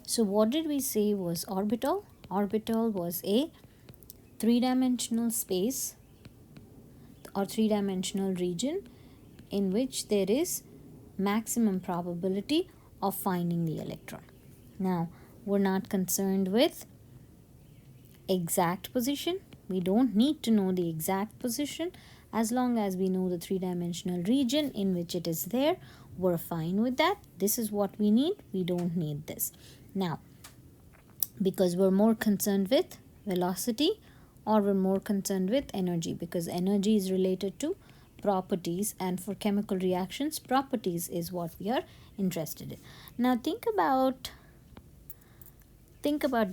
So what did we say was orbital? Orbital was a three-dimensional space or three-dimensional region in which there is maximum probability of finding the electron. Now, we're not concerned with exact position. We don't need to know the exact position. As long as we know the three-dimensional region in which it is there, we're fine with that. This is what we need. We don't need this. Now, because we're more concerned with velocity, or we're more concerned with energy, because energy is related to properties, and for chemical reactions, properties is what we are interested in. Now think about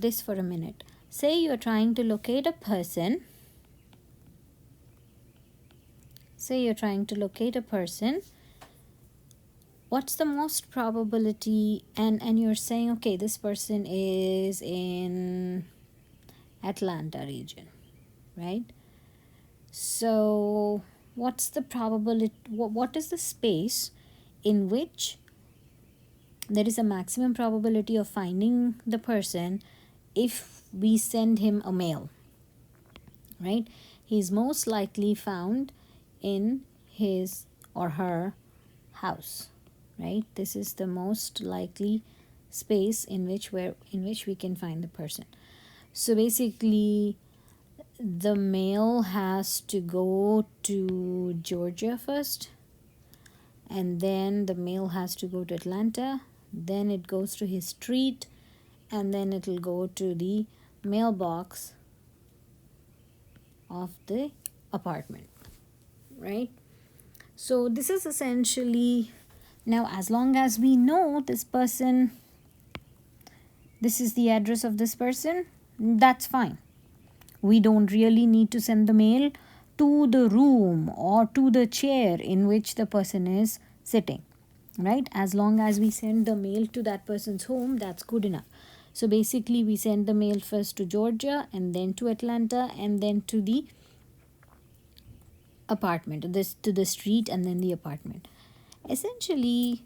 this for a minute. Say you're trying to locate a person. What's the most probability? And you're saying, okay, this person is in Atlanta region, right? So what's the probability? What is the space in which there is a maximum probability of finding the person if we send him a mail, right? He's most likely found in his or her house, right? This is the most likely space in which we can find the person. So basically, the mail has to go to Georgia first, and then the mail has to go to Atlanta, then it goes to his street, and then it'll go to the mailbox of the apartment, right? So this is essentially, now as long as we know this person, this is the address of this person, that's fine. We don't really need to send the mail to the room or to the chair in which the person is sitting, right? As long as we send the mail to that person's home, that's good enough. So basically, we send the mail first to Georgia, and then to Atlanta, and then to the apartment, to the street, and then the apartment. Essentially,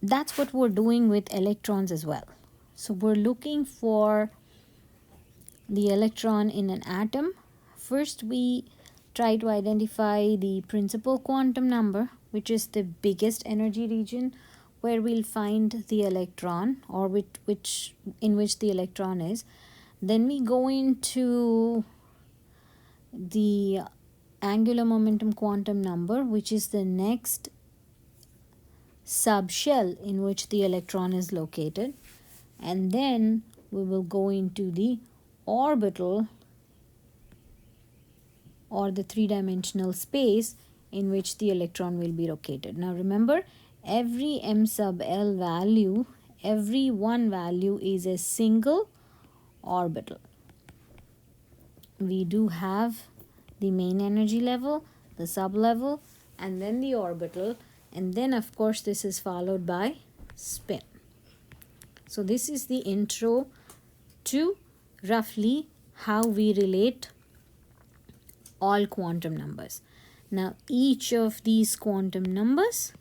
that's what we're doing with electrons as well. So we're looking for the electron in an atom. First, we try to identify the principal quantum number, which is the biggest energy region where we'll find the electron, or in which the electron is. Then we go into the angular momentum quantum number, which is the next subshell in which the electron is located. And then we will go into the orbital, or the three-dimensional space in which the electron will be located. Now remember, every m sub l value, every one value is a single orbital. We do have the main energy level, the sub-level, and then the orbital, and then of course this is followed by spin. So this is the intro to roughly how we relate all quantum numbers. Now each of these quantum numbers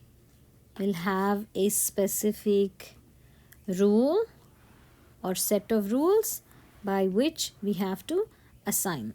will have a specific rule or set of rules by which we have to assign.